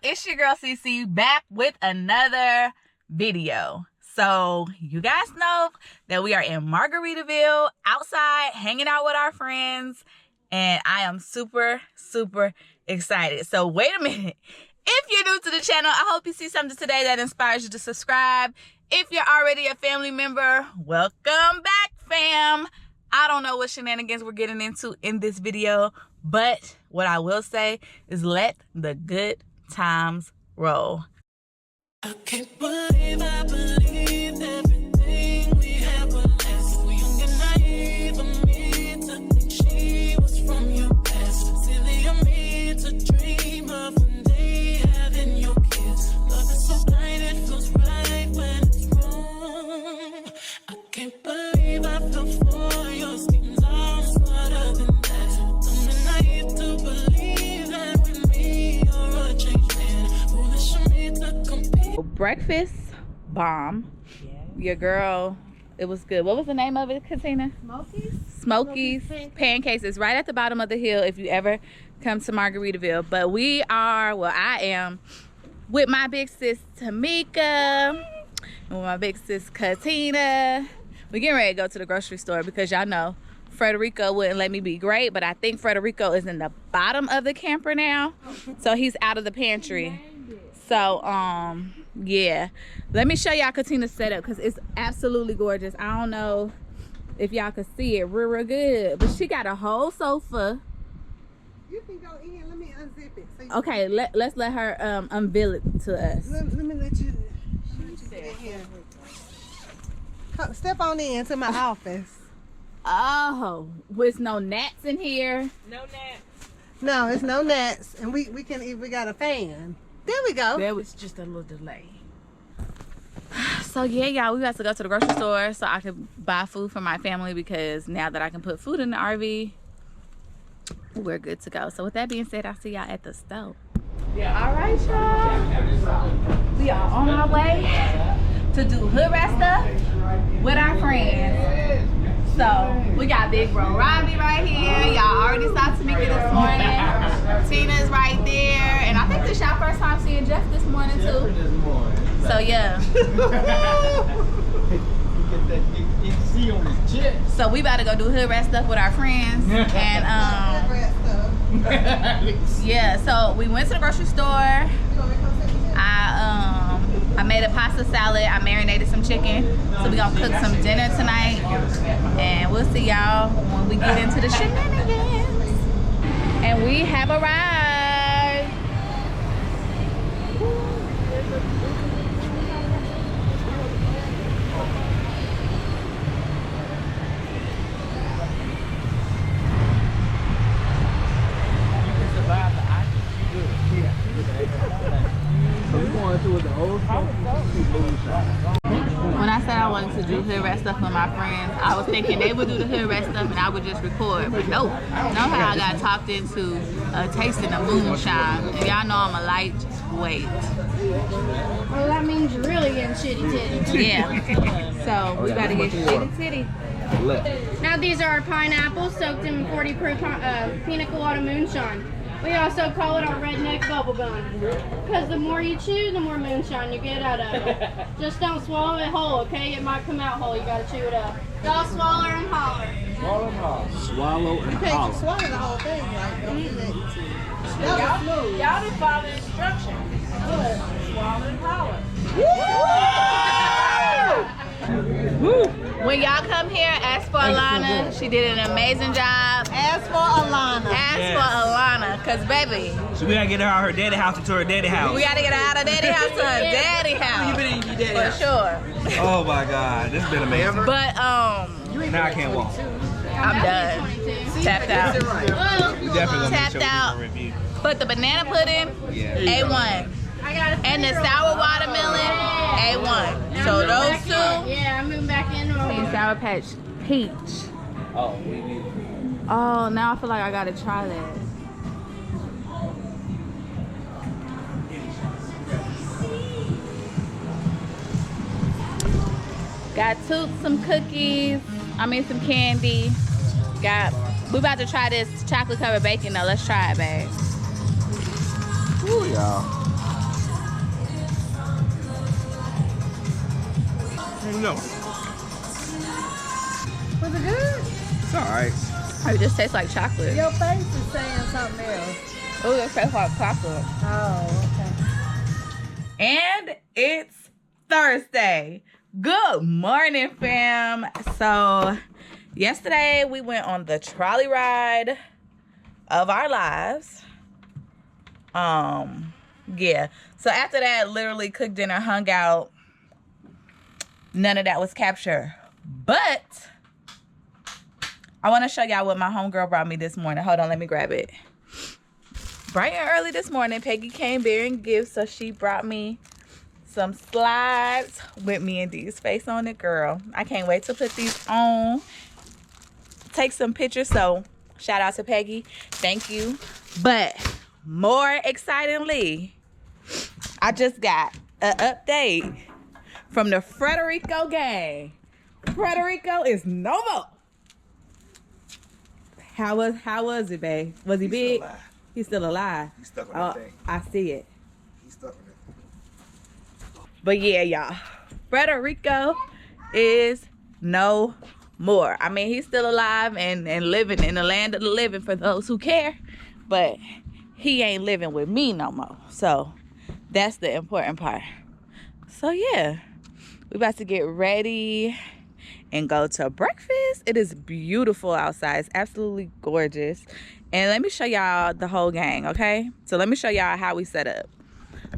It's your girl CC back with another video. So you guys know that we are in Margaritaville, outside hanging out with our friends, and I am super excited. So wait a minute. If you're new to the channel, I hope you see something today that inspires you to subscribe. If you're already a family member, welcome back, fam. I don't know what shenanigans we're getting into in this video, but what I will say is let the good times roll. I can't believe I believed everything we had was less. Young and naive of me to think she was from your past. Silly of me to dream of one day having your kids. Love is so blind, it feels right when it's wrong. I can't believe I fell for your schemes. I'm smarter than that. Dumb and naive to believe that with me you're a changed man. Foolish of me to compete. Breakfast bomb. Your girl, it was good. What was the name of it, Katina? Smokies Pancakes. Is right at the bottom of the hill if you ever come to Margaritaville. But we are, well, I am with my big sis Tamika and with my big sis Katina. We're getting ready to go to the grocery store because y'all know Frederico wouldn't let me be great, but I think Frederico is in the bottom of the camper now, so he's out of the pantry. So yeah, let me show y'all Katina's setup because it's absolutely gorgeous. I don't know if y'all can see it real good, but she got a whole sofa. You can go in. Let me unzip it. So Okay, let's let her unveil it to us. let me let you get in here. Step on in to my office. Oh, with no gnats in here. No, it's no gnats, and we got a fan. There we go. There was just a little delay. So yeah, y'all, we got to go to the grocery store so I can buy food for my family because now that I can put food in the RV, we're good to go. So with that being said, I'll see y'all at the stove. Yeah. All right, y'all. We are on our way to do hood rat stuff with our friends. So we got Big Bro Robbie right here. Y'all already saw Tamika this morning. Tina's right there. And I think this is y'all first time seeing Jeff this morning too. So yeah. So we about to go do hood rat stuff with our friends. And yeah, so we went to the grocery store. I made a pasta salad. I marinated some chicken. So we gonna cook some dinner tonight. And we'll see y'all when we get into the shenanigans. And we have arrived. When I said I wanted to do hood rat stuff with my friends, I was thinking they would do the hood rat stuff and I would just record. But nope. Know how I got talked into tasting a moonshine. And y'all know I'm a lightweight. Well, that means you're really getting shitty titty. Yeah. So we gotta get shitty titty. Now these are our pineapples soaked in 40 proof pina colada moonshine. We also call it our redneck bubblegum. Because the more you chew, the more moonshine you get out of it. Just don't swallow it whole, okay? It might come out whole. You gotta chew it up. Y'all swallow and holler. Swallow and holler. Swallow and You can't holler. just swallow the whole thing, right? Don't do that. That was smooth. Y'all didn't follow the instructions. Swallow and holler. When y'all come here, ask for Alana. She did an amazing job. Ask for Alana. Ask for Alana, cause baby, So we gotta get her out of her daddy house to her daddy house. we gotta get her out of daddy house to her daddy house. For sure. Oh my God, this has been amazing. But Now I can't walk. I'm done. Tapped out. We definitely gonna make Tapped sure we do out. a review. But the banana pudding, Yeah. A1. And the sour watermelon, A1. So those two. Yeah, I'm moving back in. And Sour Patch Peach. Oh, we need. Oh, now I feel like I gotta try that. Got Toot some cookies. Some candy. We about to try this chocolate covered bacon though. Let's try it, babe. Ooh, y'all. No. Was it good? It's alright. It just tastes like chocolate. Your face is saying something else. Oh, it tastes like chocolate. Oh, okay. And it's Thursday. Good morning, fam. So yesterday we went on the trolley ride of our lives. Yeah. So after that, literally cooked dinner, hung out. None of that was captured. But I want to show y'all what my homegirl brought me this morning. Hold on, let me grab it. Bright and early this morning, Peggy came bearing gifts, so she brought me some slides with me and Dee's face on it, girl. I can't wait to put these on, take some pictures. So shout out to Peggy, thank you. But more excitingly, I just got an update from the Frederico gang. Frederico is no more. How was it, babe? Was he big? Still alive. He's still alive. He's stuck on that thing. I see it. He's stuck on it. But yeah, y'all, Frederico is no more. I mean, he's still alive and living in the land of the living for those who care, but he ain't living with me no more. So that's the important part. So yeah, we about to get ready and go to breakfast. It is beautiful outside. It's absolutely gorgeous. And let me show y'all the whole gang, okay? So let me show y'all how we set up.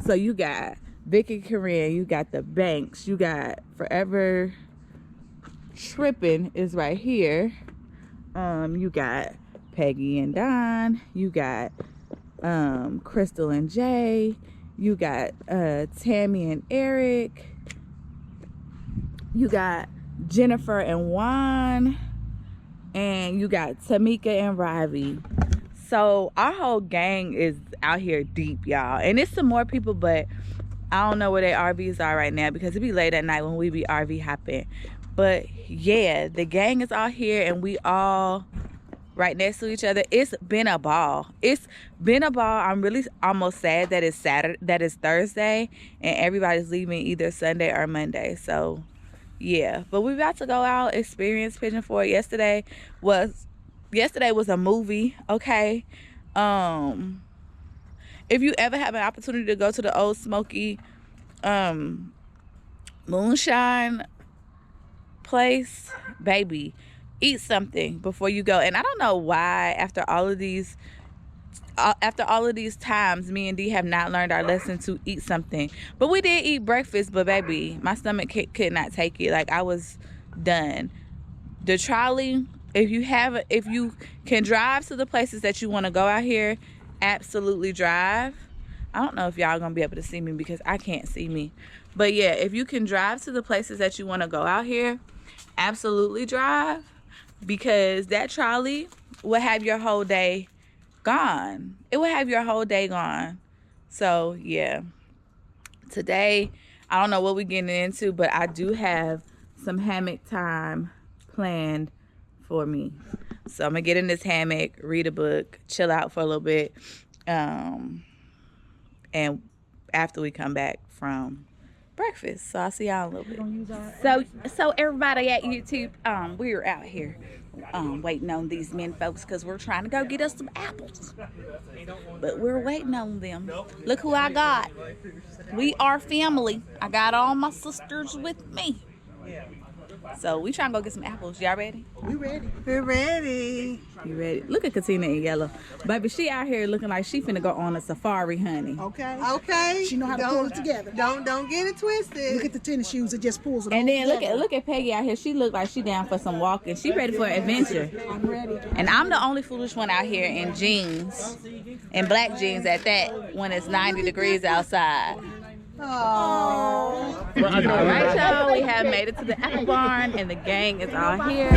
So you got Vic and Corinne, you got the Banks, you got Forever Trippin' is right here. You got Peggy and Don, you got Crystal and Jay, you got Tammy and Eric, you got Jennifer and Juan, and you got Tamika and Ravi. So our whole gang is out here deep, y'all. And it's some more people, but I don't know where their RVs are right now because it be late at night when we be RV hopping. But yeah, the gang is all here and we all right next to each other. It's been a ball. It's been a ball. I'm really almost sad that it's Saturday, that it's Thursday, and everybody's leaving either Sunday or Monday. So yeah, but we about to go out, experience Pigeon 4. Yesterday was a movie, okay? If you ever have an opportunity to go to the Old Smoky moonshine place, baby, eat something before you go. And I don't know why after all of these times, me and Dee have not learned our lesson to eat something. But we did eat breakfast, but baby, my stomach could not take it. Like, I was done. The trolley, if you can drive to the places that you want to go out here, absolutely drive. I don't know if y'all gonna be able to see me because I can't see me. But yeah, if you can drive to the places that you want to go out here, absolutely drive, because that trolley will have your whole day gone. It will have your whole day gone. So yeah, today I don't know what we're getting into, but I do have some hammock time planned for me. So I'm gonna get in this hammock, read a book, chill out for a little bit, and after we come back from breakfast. So I'll see y'all in a little bit. So everybody at YouTube, we're out here waiting on these men folks because we're trying to go get us some apples, but we're waiting on them. Look who I got. We are family. I got all my sisters with me. So we trying to go get some apples. Y'all ready? We ready. We're ready. You ready? Look at Katina in yellow. Baby, she out here looking like she finna go on a safari, honey. Okay. Okay. She know how to pull it together. Don't get it twisted. Look at the tennis shoes. It just pulls it And all then together. look at Peggy out here. She look like she down for some walking. She ready for an adventure. I'm ready. And I'm the only foolish one out here in jeans, and black jeans at that, when it's 90 degrees outside. Oh. All right, y'all, we have made it to the apple barn, and the gang is all here.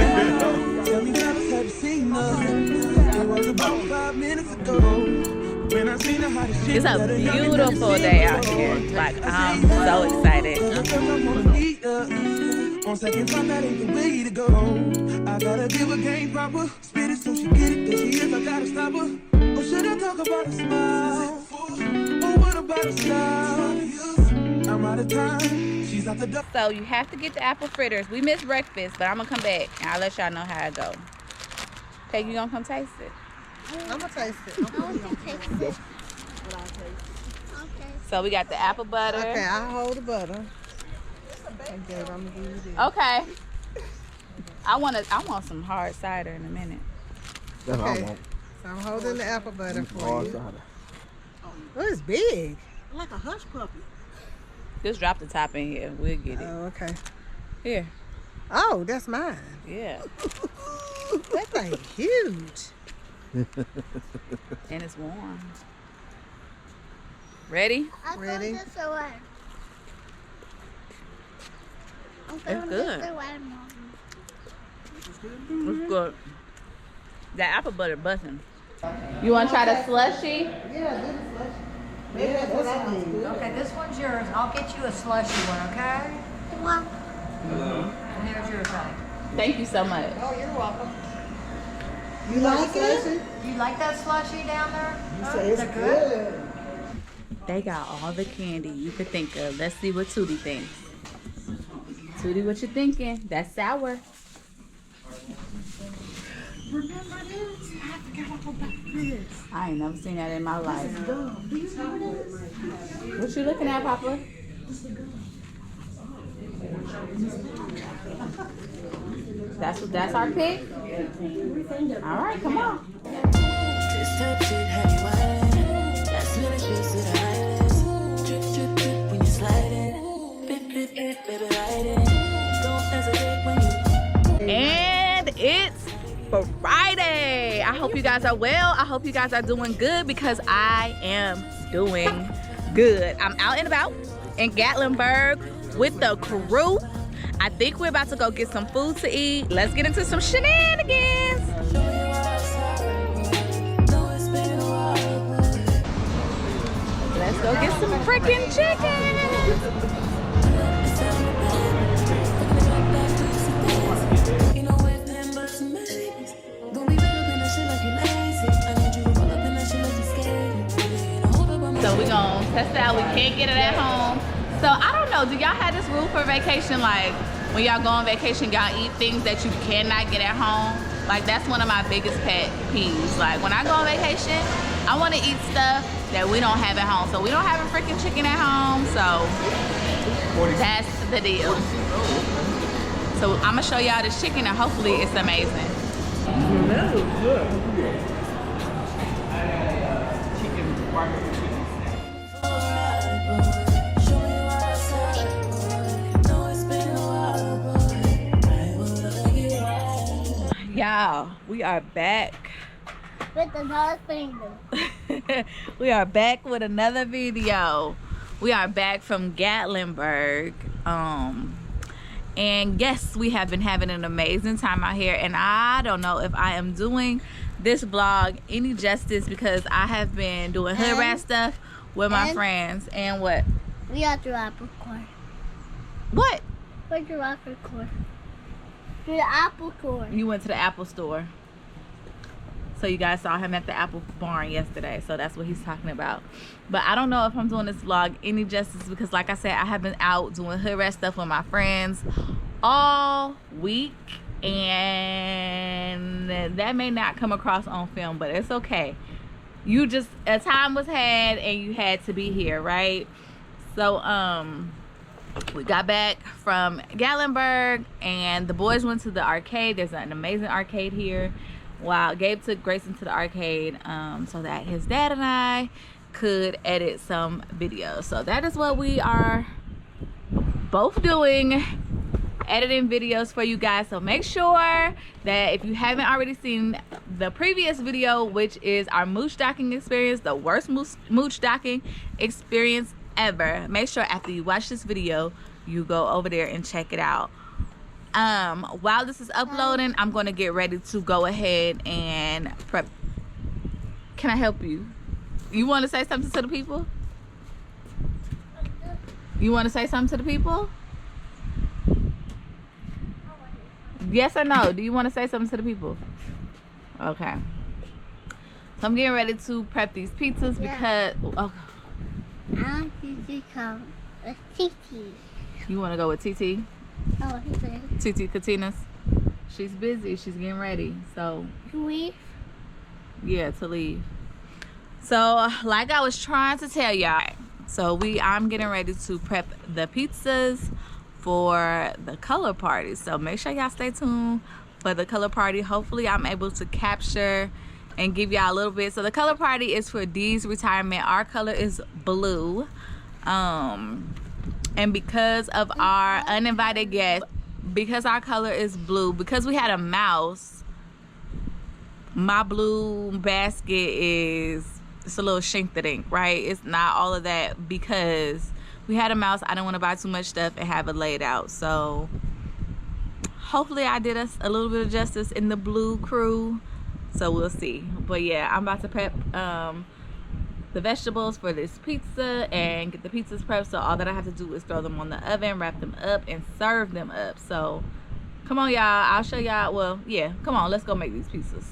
It's a beautiful day out here. Like, I'm so excited. On second time, that ain't the way to go. I gotta give a game proper. Spit it so she get it. There she is, I gotta stop her. Or should I talk about a smile? Or what about a style? I I'm out of time. She's out the door. So you have to get the apple fritters. We missed breakfast, but I'm gonna come back and I'll let y'all know how it go. Okay, you gonna come taste it? I'm gonna taste it. Okay. So we got the apple butter. Okay, I'll hold the butter. Okay, I'm gonna give you this. Okay. I want some hard cider in a minute. That's what I Okay. want. So I'm holding the apple butter for Hard you. cider. Oh, it's big. Like a hush puppy. Just drop the top in here. We'll get it. Oh, okay. Here. Oh, that's mine. Yeah. That thing huge. And it's warm. Ready? Ready? It's good. It's good. That apple butter busting. You want to try the slushy? Yeah, do the slushy. Maybe that's what I need. Okay, this one's yours. I'll get you a slushy one, okay? Hello. And here's yours, honey. Thank you so much. Oh, you're welcome. You like it? You like that slushy down there? You Huh? say it's Is it good. They got all the candy you could think of. Let's see what Tootie thinks. Tootie, what you thinking? That's sour. Remember this? I forgot all about this. I ain't never seen that in my life. Do you remember this? What you looking at, Papa? That's our pick? All right, come on. This type shit have you wildin'. That's little piece of the highlights. Drip, drip, drip when you sliding. Bip, bip, bip, baby, ride it. Don't hesitate when you. And it's Friday. I hope you guys are well. I hope you guys are doing good because I am doing good. I'm out and about in Gatlinburg with the crew. I think we're about to go get some food to eat. Let's get into some shenanigans. Let's go get some freaking chicken. So we're gonna test it out. We can't get it at home. So I don't know, do y'all have this rule for vacation? Like when y'all go on vacation, y'all eat things that you cannot get at home? Like that's one of my biggest pet peeves. Like when I go on vacation, I wanna eat stuff that we don't have at home. So we don't have a freaking chicken at home, so that's the deal. So I'm gonna show y'all this chicken and hopefully it's amazing. Y'all, we are back. With another finger. We are back with another video. We are back from Gatlinburg. And yes, we have been having an amazing time out here. And I don't know if I am doing this vlog any justice because I have been doing hood rat stuff with my friends. And what? We got your apple core. What? Where's your apple core? The apple core. You went to the Apple store. So you guys saw him at the Apple barn yesterday. So that's what he's talking about. But I don't know if I'm doing this vlog any justice because like I said, I have been out doing hood rat stuff with my friends all week. And that may not come across on film, but it's okay. You just, a time was had and you had to be here, right? So, we got back from Gatlinburg and the boys went to the arcade. There's an amazing arcade here. Wow, Gabe took Grayson to the arcade so that his dad and I could edit some videos. So that is what we are both doing, editing videos for you guys. So make sure that if you haven't already seen the previous video, which is our mooch docking experience, the worst mooch docking experience ever, make sure after you watch this video you go over there and check it out. While this is uploading, I'm going to get ready to go ahead and prep. Can I help you? You want to say something to the people? You want to say something to the people? Yes or no? Do you want to say something to the people? Okay. So I'm getting ready to prep these pizzas because with Titi. You want to go with TT? Oh, he's there. TT Katina's. She's busy. She's getting ready. So, Can we? yeah, to leave. So, like I was trying to tell y'all, so I'm getting ready to prep the pizzas for the color party. So make sure y'all stay tuned for the color party. Hopefully I'm able to capture and give y'all a little bit. So the color party is for Dee's retirement. Our color is blue. And because of our uninvited guests, because our color is blue, because we had a mouse, my blue basket is, it's a little shink-the-dink, right? It's not all of that. Because we had a mouse, I didn't want to buy too much stuff and have it laid out. So hopefully I did us a little bit of justice in the blue crew. So we'll see. But yeah, I'm about to prep the vegetables for this pizza and get the pizzas prepped. So all that I have to do is throw them on the oven, wrap them up, and serve them up. So come on, y'all. I'll show y'all. Well, yeah, come on. Let's go make these pizzas.